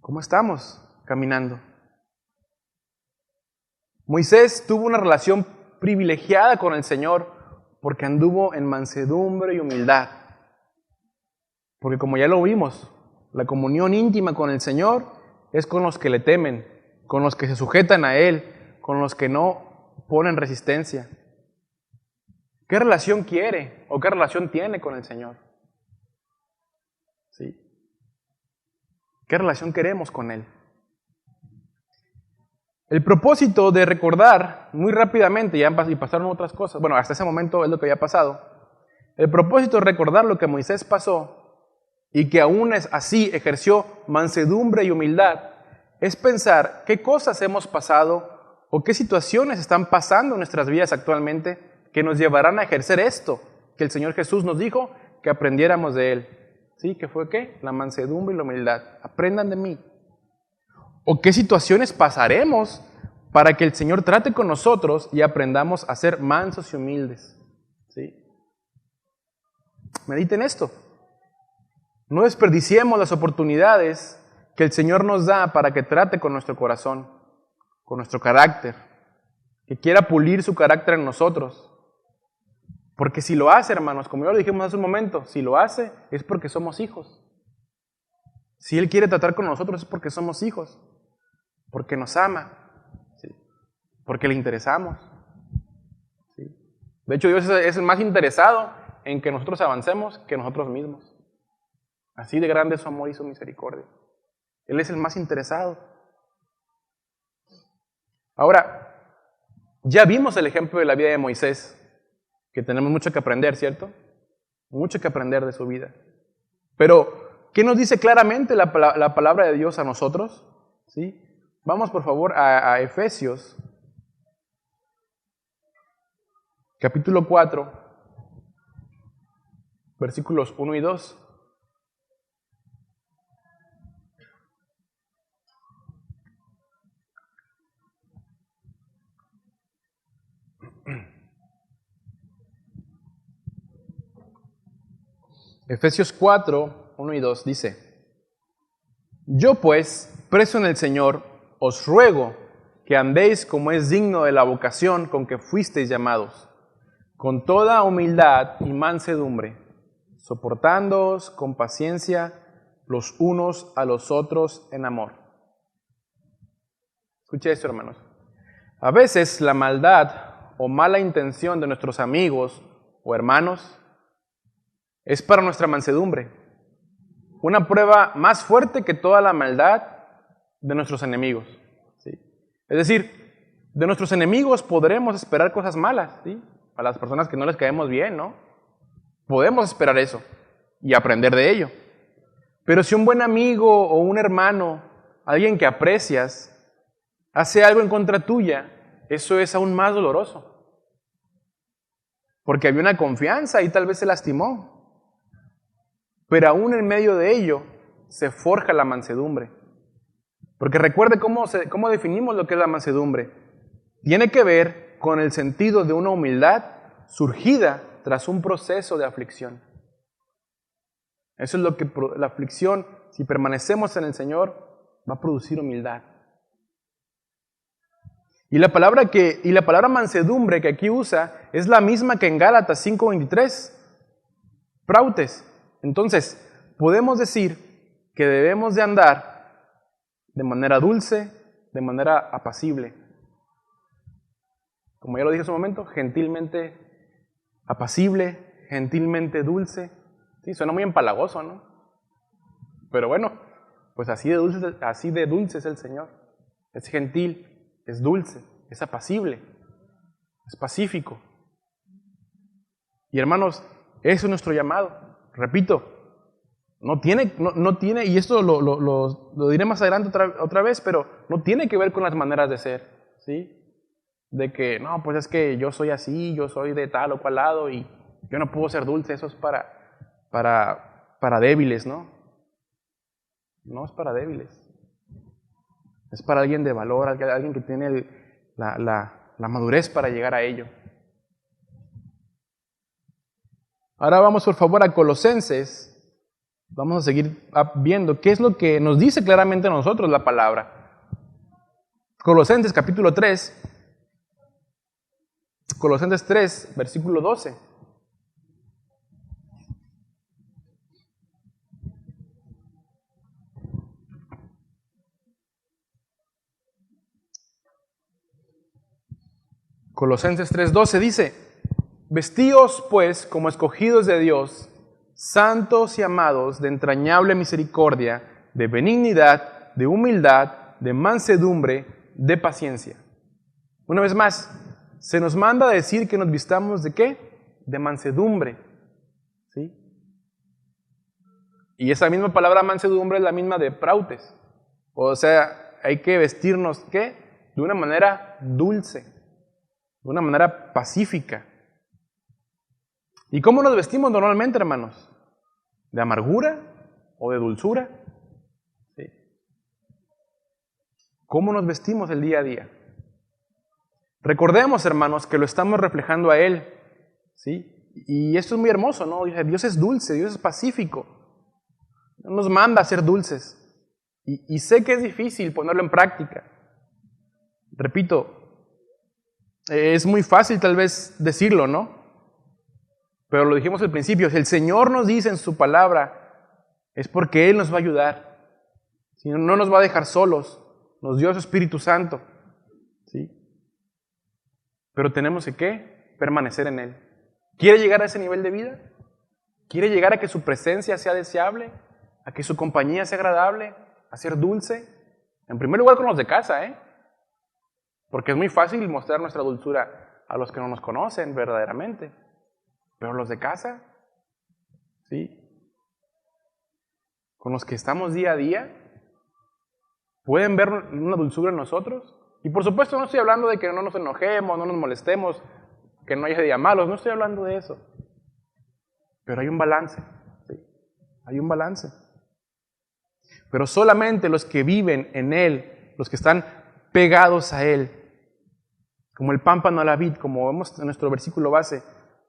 ¿Cómo estamos caminando? Moisés tuvo una relación privilegiada con el Señor porque anduvo en mansedumbre y humildad. Porque como ya lo vimos, la comunión íntima con el Señor es con los que le temen, con los que se sujetan a Él, con los que no ponen resistencia. ¿Qué relación quiere o qué relación tiene con el Señor? ¿Sí? ¿Qué relación queremos con Él? El propósito de recordar muy rápidamente, y pasaron otras cosas, bueno, hasta ese momento es lo que había pasado. El propósito de recordar lo que Moisés pasó y que aún es así ejerció mansedumbre y humildad, es pensar qué cosas hemos pasado o qué situaciones están pasando en nuestras vidas actualmente que nos llevarán a ejercer esto que el Señor Jesús nos dijo que aprendiéramos de Él. ¿Sí? ¿Qué fue qué? La mansedumbre y la humildad. Aprendan de mí. ¿O qué situaciones pasaremos para que el Señor trate con nosotros y aprendamos a ser mansos y humildes? ¿Sí? Mediten esto. No desperdiciemos las oportunidades que el Señor nos da para que trate con nuestro corazón, con nuestro carácter, que quiera pulir su carácter en nosotros. Porque si lo hace, hermanos, como ya lo dijimos hace un momento, si lo hace es porque somos hijos. Si Él quiere tratar con nosotros es porque somos hijos, porque nos ama, ¿sí? Porque le interesamos. ¿Sí? De hecho, Dios es el más interesado en que nosotros avancemos que nosotros mismos. Así de grande es su amor y su misericordia. Él es el más interesado. Ahora, ya vimos el ejemplo de la vida de Moisés, que tenemos mucho que aprender, ¿cierto? Mucho que aprender de su vida. Pero, ¿qué nos dice claramente la palabra de Dios a nosotros? ¿Sí? Vamos, por favor, a Efesios, capítulo 4, versículos 1 y 2. Efesios 4, 1 y 2 dice: Yo pues, preso en el Señor, os ruego que andéis como es digno de la vocación con que fuisteis llamados, con toda humildad y mansedumbre, soportándoos con paciencia los unos a los otros en amor. Escuche esto, hermanos. A veces la maldad o mala intención de nuestros amigos o hermanos es para nuestra mansedumbre. Una prueba más fuerte que toda la maldad de nuestros enemigos. ¿Sí? Es decir, de nuestros enemigos podremos esperar cosas malas, ¿sí? A las personas que no les caemos bien, ¿no? Podemos esperar eso y aprender de ello. Pero si un buen amigo o un hermano, alguien que aprecias, hace algo en contra tuya, eso es aún más doloroso. Porque había una confianza y tal vez se lastimó. Pero aún en medio de ello se forja la mansedumbre. Porque recuerde cómo definimos lo que es la mansedumbre. Tiene que ver con el sentido de una humildad surgida tras un proceso de aflicción. Eso es lo que la aflicción, si permanecemos en el Señor, va a producir humildad. Y la palabra mansedumbre que aquí usa es la misma que en Gálatas 5:23. Prautes. Entonces, podemos decir que debemos de andar de manera dulce, de manera apacible. Como ya lo dije hace un momento, gentilmente apacible, gentilmente dulce. Sí, suena muy empalagoso, ¿no? Pero bueno, pues así de dulce es el Señor. es gentil, es dulce, es apacible, es pacífico. Y hermanos, eso es nuestro llamado. Repito, no tiene, y esto lo diré más adelante otra vez, pero no tiene que ver con las maneras de ser, ¿sí? De que, no, pues es que yo soy así, yo soy de tal o cual lado y yo no puedo ser dulce, eso es para débiles, ¿no? No es para débiles. Es para alguien de valor, alguien que tiene la madurez para llegar a ello. Ahora vamos por favor a Colosenses. Vamos a seguir viendo qué es lo que nos dice claramente a nosotros la palabra. Colosenses capítulo 3. Colosenses 3, versículo 12. Colosenses 3:12 dice: vestíos pues como escogidos de Dios, santos y amados, de entrañable misericordia, de benignidad, de humildad, de mansedumbre, de paciencia. Una vez más, se nos manda a decir que nos vistamos ¿de qué? De mansedumbre. ¿Sí? Y esa misma palabra mansedumbre es la misma de prautes. O sea, hay que vestirnos ¿qué? De una manera dulce, de una manera pacífica. ¿Y cómo nos vestimos normalmente, hermanos? ¿De amargura o de dulzura? ¿Sí? ¿Cómo nos vestimos el día a día? Recordemos, hermanos, que lo estamos reflejando a Él, ¿sí? Y esto es muy hermoso, ¿no? Dios es dulce, Dios es pacífico. Nos manda a ser dulces. Y sé que es difícil ponerlo en práctica. Repito, es muy fácil tal vez decirlo, ¿no? Pero lo dijimos al principio, si el Señor nos dice en su palabra, es porque Él nos va a ayudar. Si no nos va a dejar solos, nos dio su Espíritu Santo, ¿sí? Pero tenemos que ¿qué? Permanecer en Él. ¿Quiere llegar a ese nivel de vida? ¿Quiere llegar a que su presencia sea deseable? ¿A que su compañía sea agradable? ¿A ser dulce? En primer lugar con los de casa, ¿eh? Porque es muy fácil mostrar nuestra dulzura a los que no nos conocen verdaderamente. Pero los de casa, ¿sí? Con los que estamos día a día, ¿pueden ver una dulzura en nosotros? Y por supuesto no estoy hablando de que no nos enojemos, no nos molestemos, que no haya días malos, no estoy hablando de eso. Pero hay un balance, ¿sí? Hay un balance. Pero solamente los que viven en Él, los que están pegados a Él, como el pámpano a la vid, como vemos en nuestro versículo base,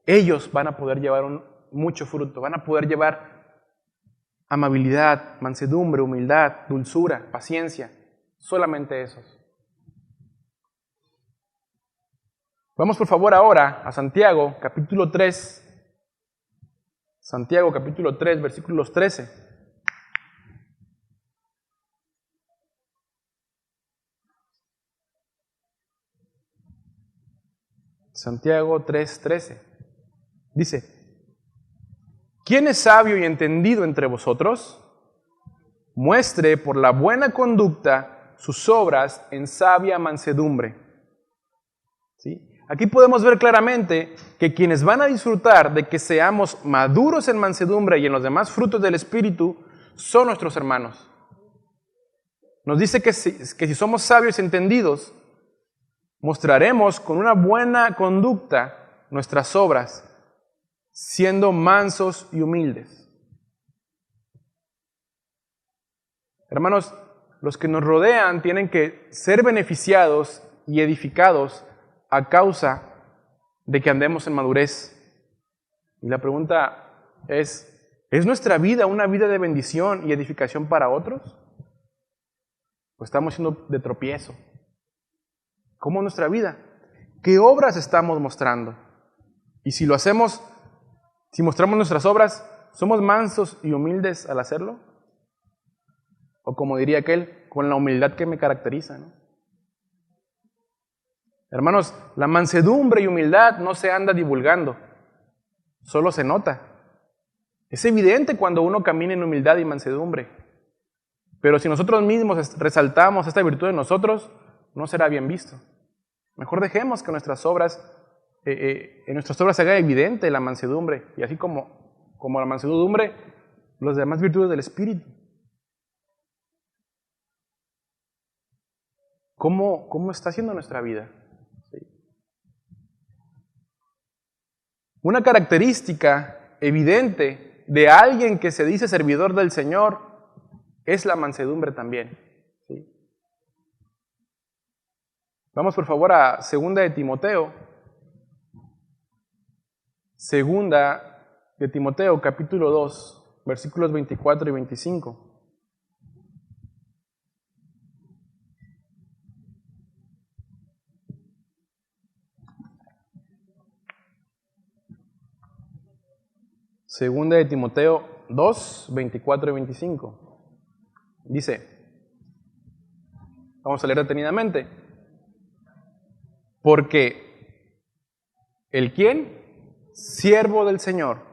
ellos van a poder llevar mucho fruto, van a poder llevar amabilidad, mansedumbre, humildad, dulzura, paciencia, solamente esos. Vamos por favor ahora a Santiago, capítulo 3. Santiago, capítulo 3, versículos 13. Santiago 3:13. Dice: ¿quién es sabio y entendido entre vosotros? Muestre por la buena conducta sus obras en sabia mansedumbre. ¿Sí? Aquí podemos ver claramente que quienes van a disfrutar de que seamos maduros en mansedumbre y en los demás frutos del Espíritu son nuestros hermanos. Nos dice que si somos sabios y entendidos, mostraremos con una buena conducta nuestras obras, siendo mansos y humildes. Hermanos, los que nos rodean tienen que ser beneficiados y edificados a causa de que andemos en madurez. Y la pregunta ¿es nuestra vida una vida de bendición y edificación para otros? ¿O estamos siendo de tropiezo? ¿Cómo es nuestra vida? ¿Qué obras estamos mostrando? Y si lo hacemos, si mostramos nuestras obras, ¿somos mansos y humildes al hacerlo? O como diría aquel, con la humildad que me caracteriza, ¿no? Hermanos, la mansedumbre y humildad no se anda divulgando, solo se nota. Es evidente cuando uno camina en humildad y mansedumbre. Pero si nosotros mismos resaltamos esta virtud en nosotros, no será bien visto. Mejor dejemos que en nuestras obras se haga evidente la mansedumbre, y así como la mansedumbre, las demás virtudes del Espíritu. ¿Cómo está siendo nuestra vida? ¿Sí? Una característica evidente de alguien que se dice servidor del Señor es la mansedumbre también. ¿Sí? Vamos por favor a 2 de Timoteo. 2 de Timoteo, capítulo 2, versículos 24 y 25. Segunda de Timoteo 2, 24 y 25. Dice, vamos a leer detenidamente. Porque el quien, siervo del Señor,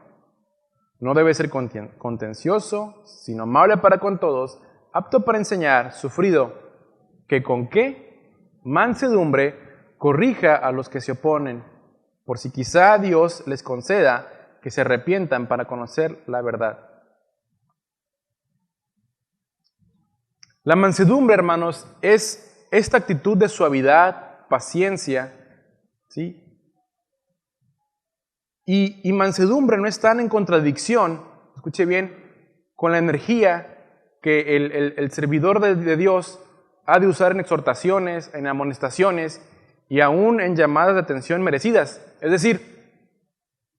no debe ser contencioso, sino amable para con todos, apto para enseñar, sufrido, que con qué mansedumbre corrija a los que se oponen, por si quizá Dios les conceda que se arrepientan para conocer la verdad. La mansedumbre, hermanos, es esta actitud de suavidad, paciencia, ¿sí? Y mansedumbre no están en contradicción, escuche bien, con la energía que el servidor de Dios ha de usar en exhortaciones, en amonestaciones y aún en llamadas de atención merecidas. Es decir,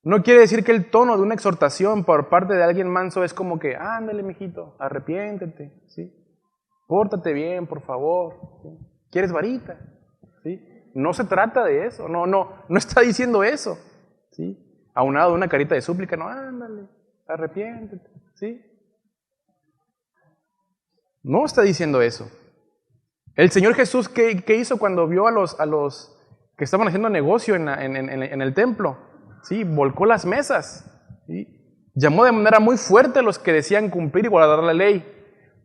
no quiere decir que el tono de una exhortación por parte de alguien manso es como que, ándale, mijito, arrepiéntete, ¿sí? Pórtate bien, por favor, ¿sí? ¿Quieres varita? ¿Sí? No se trata de eso, no está diciendo eso, ¿sí? Aunado de una carita de súplica, no, ándale, arrepiéntete, ¿sí? No está diciendo eso. El Señor Jesús, ¿qué hizo cuando vio a los que estaban haciendo negocio en el templo? ¿Sí? Volcó las mesas, ¿sí? Llamó de manera muy fuerte a los que decían cumplir y guardar la ley,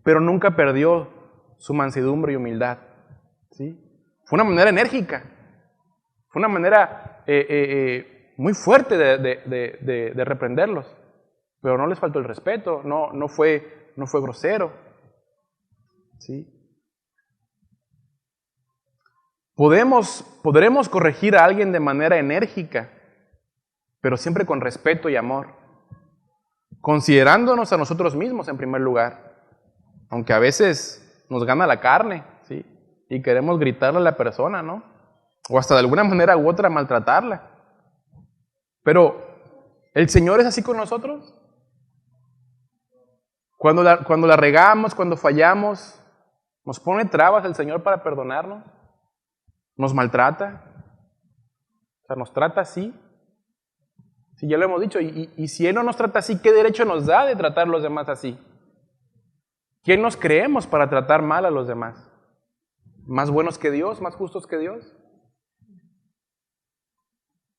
pero nunca perdió su mansedumbre y humildad, ¿sí? Fue una manera enérgica, fue una manera muy fuerte de reprenderlos, pero no les faltó el respeto, no fue grosero, ¿sí? Podremos corregir a alguien de manera enérgica, pero siempre con respeto y amor, considerándonos a nosotros mismos en primer lugar, aunque a veces nos gana la carne, ¿sí? Y queremos gritarle a la persona, ¿no? O hasta de alguna manera u otra maltratarla. Pero, ¿el Señor es así con nosotros? Cuando la regamos, cuando fallamos, ¿nos pone trabas el Señor para perdonarnos? ¿Nos maltrata? O sea, ¿nos trata así? Sí, ya lo hemos dicho, y si Él no nos trata así, ¿qué derecho nos da de tratar a los demás así? ¿Quién nos creemos para tratar mal a los demás? ¿Más buenos que Dios? ¿Más justos que Dios?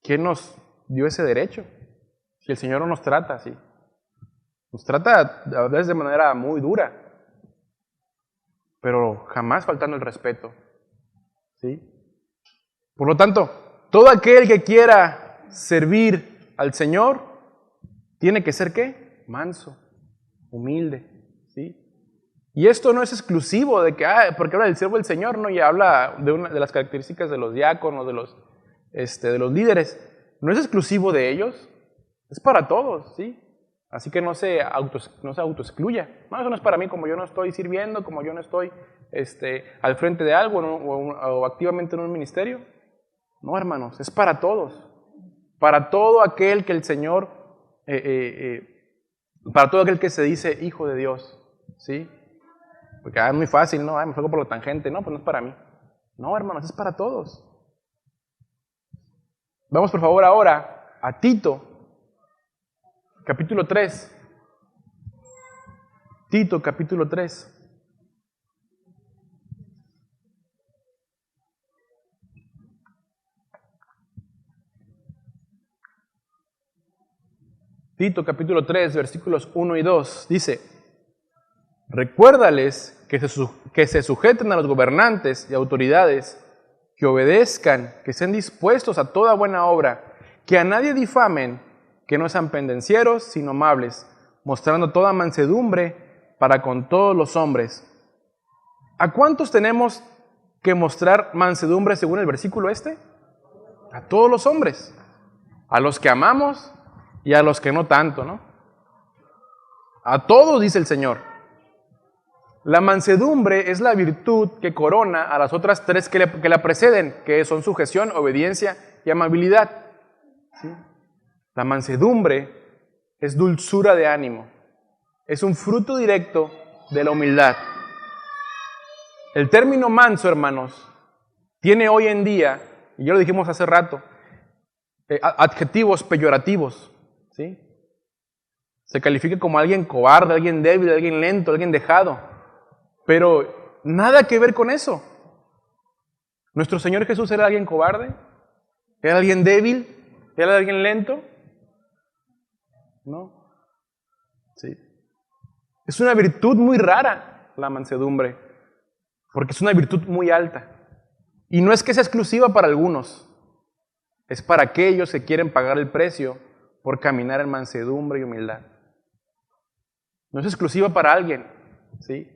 ¿Quién nos dio ese derecho? Si el Señor no nos trata así. Nos trata a veces de manera muy dura, pero jamás faltando el respeto, ¿sí? Por lo tanto, todo aquel que quiera servir al Señor tiene que ser ¿qué? Manso, humilde, ¿sí? Y esto no es exclusivo de que, porque habla del siervo del Señor, ¿no? Y habla de una de las características de los diáconos, de los líderes. No es exclusivo de ellos, es para todos, ¿sí? Así que no se autoexcluya. No, eso no es para mí, como yo no estoy sirviendo, como yo no estoy al frente de algo, ¿no? o activamente en un ministerio. No, hermanos, es para todos. Para todo aquel que el Señor, para todo aquel que se dice hijo de Dios, ¿sí? Porque es muy fácil, ¿no? Me fuego por la tangente. No, pues no es para mí. No, hermanos, es para todos. Vamos por favor ahora a Tito, capítulo 3. Tito, capítulo 3. Tito, capítulo 3, versículos 1 y 2. Dice, Recuérdales que se sujeten a los gobernantes y autoridades, que obedezcan, que estén dispuestos a toda buena obra, que a nadie difamen, que no sean pendencieros, sino amables, mostrando toda mansedumbre para con todos los hombres. ¿A cuántos tenemos que mostrar mansedumbre según el versículo este? A todos los hombres, a los que amamos y a los que no tanto, ¿no? A todos, dice el Señor. La mansedumbre es la virtud que corona a las otras tres que la preceden, que son sujeción, obediencia y amabilidad. ¿Sí? La mansedumbre es dulzura de ánimo, es un fruto directo de la humildad. El término manso, hermanos, tiene hoy en día, y ya lo dijimos hace rato, adjetivos peyorativos, ¿sí? Se califica como alguien cobarde, alguien débil, alguien lento, alguien dejado, pero nada que ver con eso. ¿Nuestro Señor Jesús era alguien cobarde? ¿Era alguien débil? ¿Era alguien lento? No. Sí. Es una virtud muy rara la mansedumbre, porque es una virtud muy alta. Y no es que sea exclusiva para algunos, es para aquellos que quieren pagar el precio por caminar en mansedumbre y humildad. No es exclusiva para alguien, ¿sí?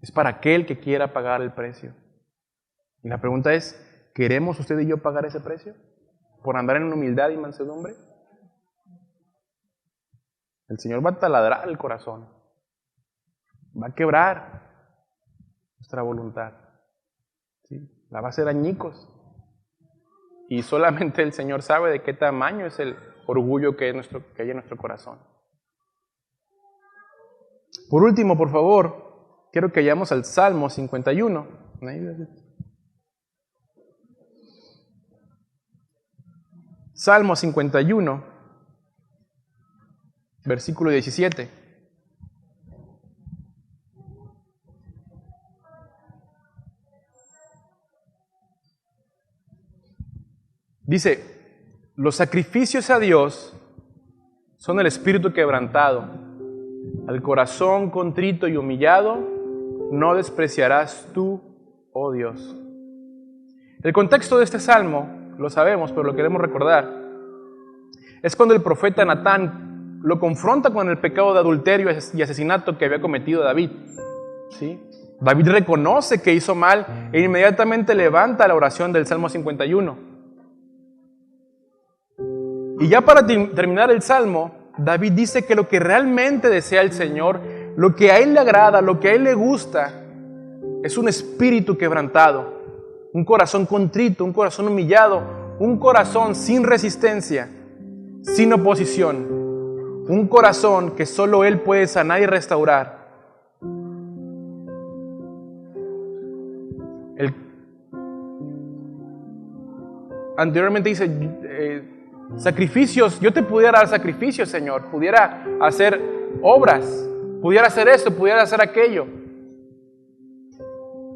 Es para aquel que quiera pagar el precio. Y la pregunta es, ¿queremos usted y yo pagar ese precio? ¿Por andar en humildad y mansedumbre? El Señor va a taladrar el corazón. Va a quebrar nuestra voluntad. ¿Sí? La va a hacer añicos. Y solamente el Señor sabe de qué tamaño es el orgullo que hay en nuestro corazón. Por último, por favor, quiero que vayamos al Salmo 51. Salmo 51, versículo 17. Dice, los sacrificios a Dios son el espíritu quebrantado. Al corazón contrito y humillado, no despreciarás tú, oh Dios. El contexto de este salmo, lo sabemos, pero lo queremos recordar, es cuando el profeta Natán lo confronta con el pecado de adulterio y asesinato que había cometido David. ¿Sí? David reconoce que hizo mal e inmediatamente levanta la oración del Salmo 51. Y ya para terminar el Salmo, David dice que lo que realmente desea el Señor, lo que a Él le agrada, lo que a Él le gusta, es un espíritu quebrantado, un corazón contrito, un corazón humillado, un corazón sin resistencia, sin oposición, un corazón que solo Él puede sanar y restaurar. Anteriormente dice, sacrificios, yo te pudiera dar sacrificios, Señor, pudiera hacer obras, pudiera hacer esto, pudiera hacer aquello.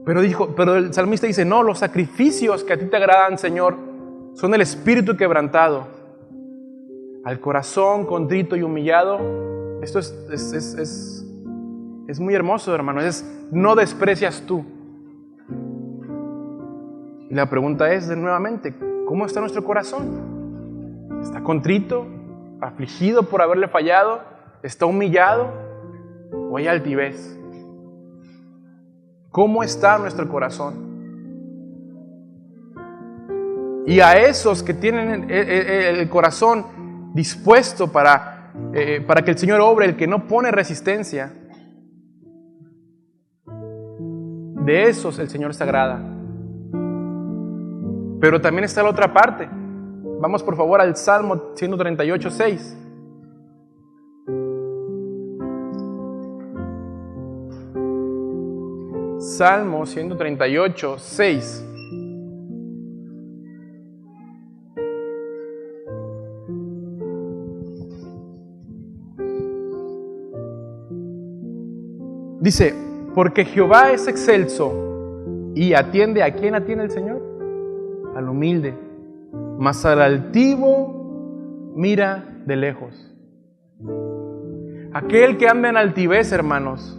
Pero el salmista dice, no, los sacrificios que a ti te agradan, Señor, son el espíritu quebrantado. Al corazón contrito y humillado, esto es muy hermoso, hermano, no desprecias tú. Y la pregunta es, nuevamente, ¿cómo está nuestro corazón? ¿Está contrito, afligido por haberle fallado? ¿Está humillado? ¿O hay altivez? ¿Cómo está nuestro corazón? Y a esos que tienen el corazón dispuesto para que el Señor obre, el que no pone resistencia, de esos el Señor se agrada. Pero también está la otra parte. Vamos por favor al Salmo 138, 6. Salmo 138, 6. Dice, porque Jehová es excelso y atiende. ¿A quién atiende el Señor? Al humilde. Mas al altivo mira de lejos. aquel que anda en altivez, hermanos,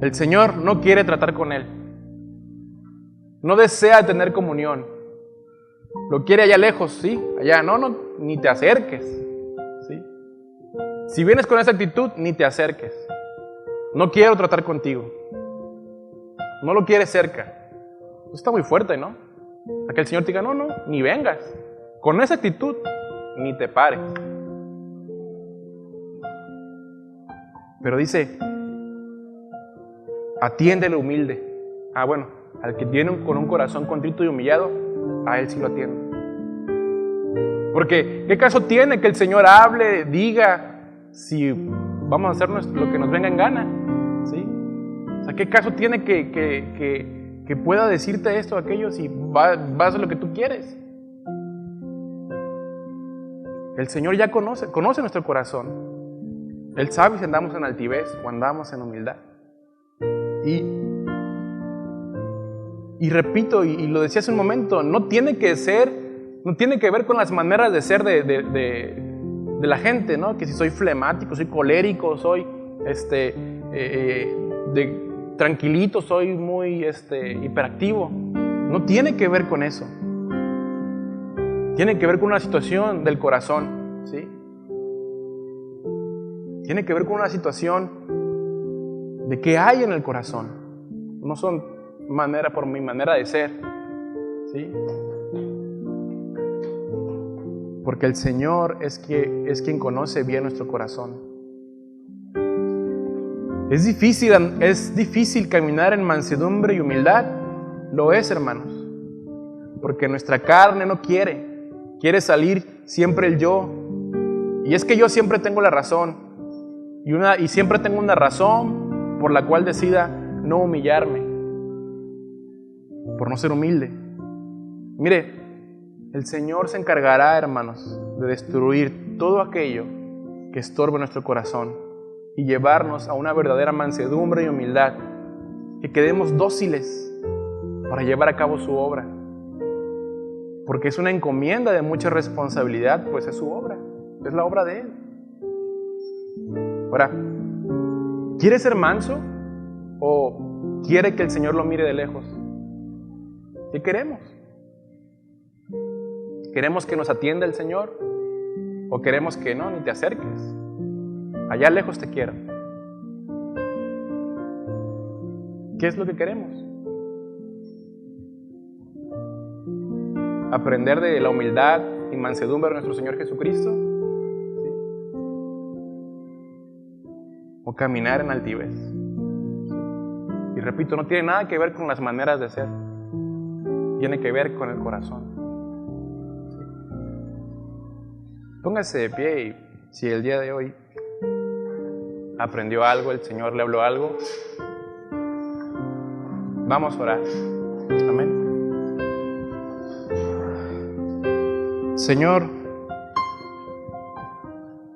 el Señor no quiere tratar con él. No desea tener comunión. Lo quiere allá lejos, sí, allá, no, ni te acerques, ¿sí? Si vienes con esa actitud, ni te acerques. No quiero tratar contigo. No lo quiere cerca. Eso está muy fuerte, ¿no? A que el Señor te diga, no, ni vengas. Con esa actitud, ni te pares. Pero dice, atiende al humilde. Bueno, al que viene con un corazón contrito y humillado, a él sí lo atiende. Porque, ¿qué caso tiene que el Señor hable, diga, si vamos a hacer lo que nos venga en gana? ¿Sí? O sea, ¿qué caso tiene que pueda decirte esto o aquello si vas a hacer lo que tú quieres? El Señor ya conoce nuestro corazón. Él sabe si andamos en altivez o andamos en humildad. Y repito, y lo decía hace un momento, no tiene que ver con las maneras de ser de la gente, ¿no? Que si soy flemático, soy colérico, soy tranquilito, soy muy hiperactivo. No tiene que ver con eso. Tiene que ver con una situación del corazón, ¿sí? Tiene que ver con una situación de qué hay en el corazón. No son por mi manera de ser, ¿sí? Porque el Señor es quien conoce bien nuestro corazón. ¿Es difícil caminar en mansedumbre y humildad? Lo es, hermanos. Porque nuestra carne no quiere salir siempre el yo. Y es que yo siempre tengo la razón. Y siempre tengo una razón por la cual decida no humillarme. Por no ser humilde. Mire, el Señor se encargará, hermanos, de destruir todo aquello que estorbe nuestro corazón y llevarnos a una verdadera mansedumbre y humildad, que quedemos dóciles para llevar a cabo su obra. Porque es una encomienda de mucha responsabilidad, pues es su obra, es la obra de Él. Ahora, ¿quiere ser manso o quiere que el Señor lo mire de lejos? ¿Qué queremos? ¿Queremos que nos atienda el Señor? ¿O queremos que no, ni te acerques? Allá lejos te quiero. ¿Qué es lo que queremos? ¿Aprender de la humildad y mansedumbre de nuestro Señor Jesucristo? ¿Sí? ¿O caminar en altivez? ¿Sí? Y repito, no tiene nada que ver con las maneras de ser. Tiene que ver con el corazón. ¿Sí? Póngase de pie y si el día de hoy aprendió algo, el Señor le habló algo, vamos a orar. Amén. Señor,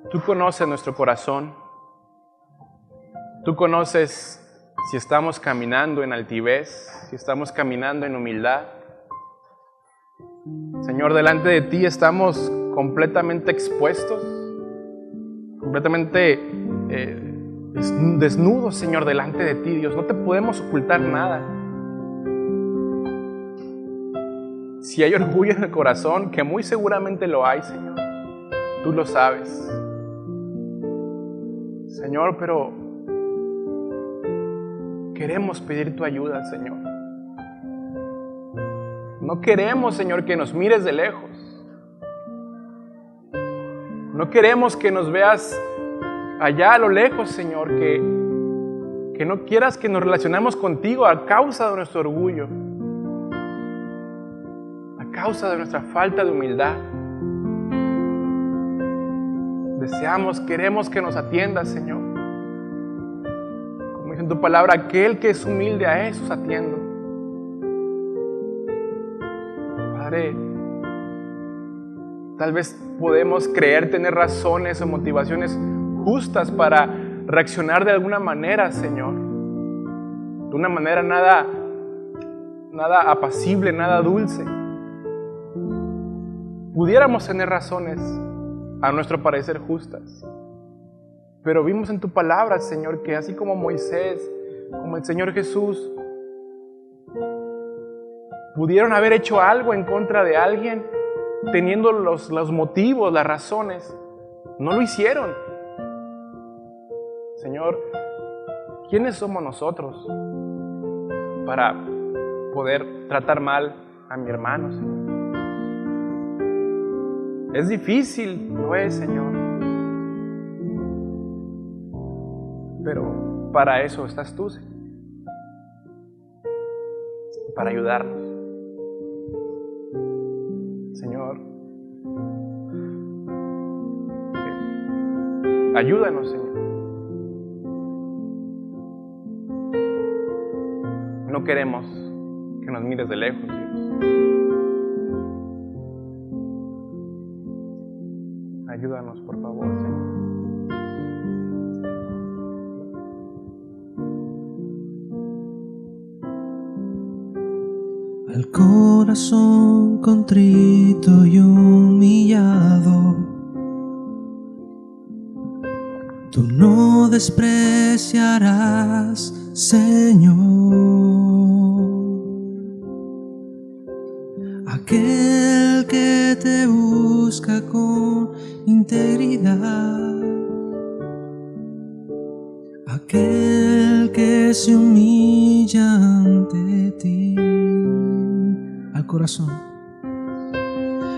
tú conoces nuestro corazón. Tú conoces si estamos caminando en altivez, si estamos caminando en humildad. Señor, delante de ti estamos completamente expuestos, completamente desnudos, Señor, delante de ti, Dios. No te podemos ocultar nada. Si hay orgullo en el corazón, que muy seguramente lo hay, Señor, tú lo sabes. Señor, pero queremos pedir tu ayuda, Señor. No queremos, Señor, que nos mires de lejos. No queremos que nos veas allá a lo lejos, Señor, que no quieras que nos relacionemos contigo a causa de nuestro orgullo, a causa de nuestra falta de humildad. Queremos que nos atiendas, Señor. Como dice en tu palabra, aquel que es humilde, a esos atiendo. Padre, tal vez podemos creer tener razones o motivaciones justas para reaccionar de alguna manera, Señor. De una manera nada apacible, nada dulce. Pudiéramos tener razones, a nuestro parecer, justas. Pero vimos en tu palabra, Señor, que así como Moisés, como el Señor Jesús, pudieron haber hecho algo en contra de alguien, teniendo los motivos, las razones. No lo hicieron. Señor, ¿quiénes somos nosotros para poder tratar mal a mi hermano, Señor? Es difícil, lo es, Señor. Pero para eso estás tú, Señor. Para ayudarnos. Señor, ayúdanos, Señor. No queremos que nos mires de lejos, Dios. Ayúdanos, por favor, Señor. Al corazón contrito y humillado, tú no despreciarás, Señor. Aquel que te busca con integridad, aquel que se humilla ante ti.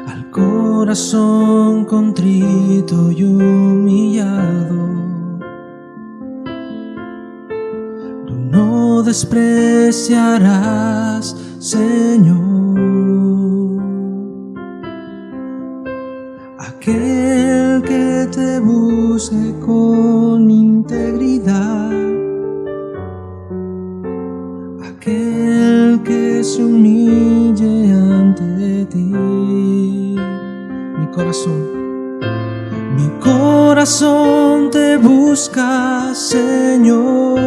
Al corazón contrito y humillado, tú no despreciarás, Señor. Aquel que te busque con integridad, aquel que se humille ante ti. Mi corazón te busca, Señor.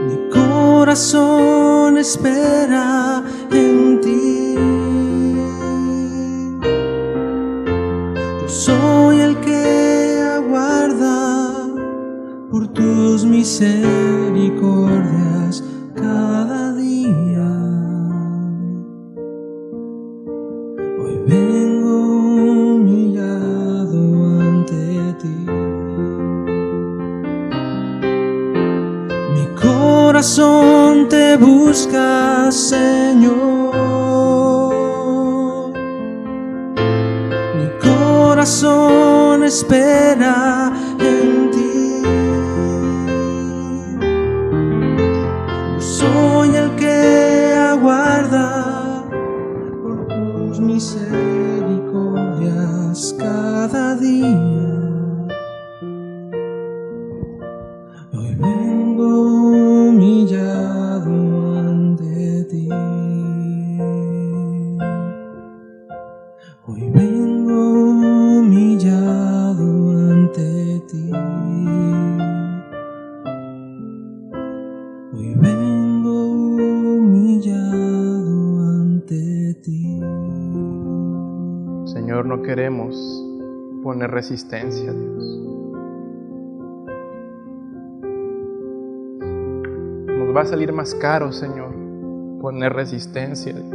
Mi corazón espera en ti. Yo soy el que aguarda por tus misericordias cada día. Hoy vengo humillado ante ti. Mi corazón te busca, Señor. Mi corazón espera en ti. Soy el que aguarda por tus misericordias cada día. Hoy vengo humillado ante ti. Hoy vengo humillado ante ti. Hoy vengo humillado ante ti. Señor, no queremos poner resistencia, Dios. Nos va a salir más caro, Señor, poner resistencia, Dios.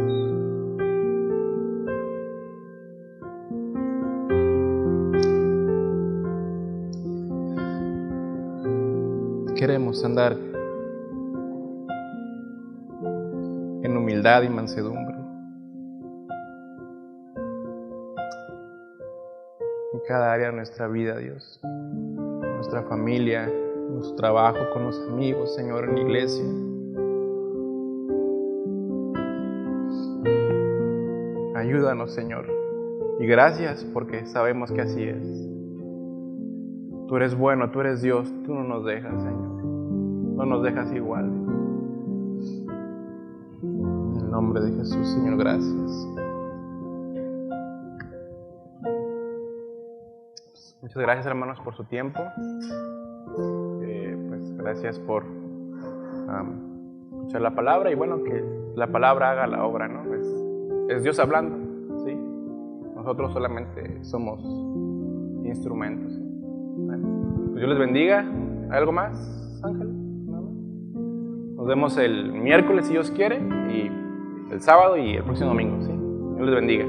Queremos andar en humildad y mansedumbre en cada área de nuestra vida, Dios, en nuestra familia, en nuestro trabajo, con los amigos, Señor, en la iglesia. Ayúdanos, Señor, y gracias porque sabemos que así es. Tú eres bueno, tú eres Dios, tú no nos dejas, Señor, no nos dejas igual. En el nombre de Jesús, Señor, gracias. Muchas gracias, hermanos, por su tiempo. Pues gracias por escuchar la palabra y bueno, que la palabra haga la obra, ¿no? Es Dios hablando, ¿sí? Nosotros solamente somos instrumentos. ¿Sí? Bueno, pues Dios les bendiga. ¿Hay algo más, Ángel? ¿Nada más? Nos vemos el miércoles, si Dios quiere, y el sábado y el próximo domingo. ¿Sí? Dios les bendiga.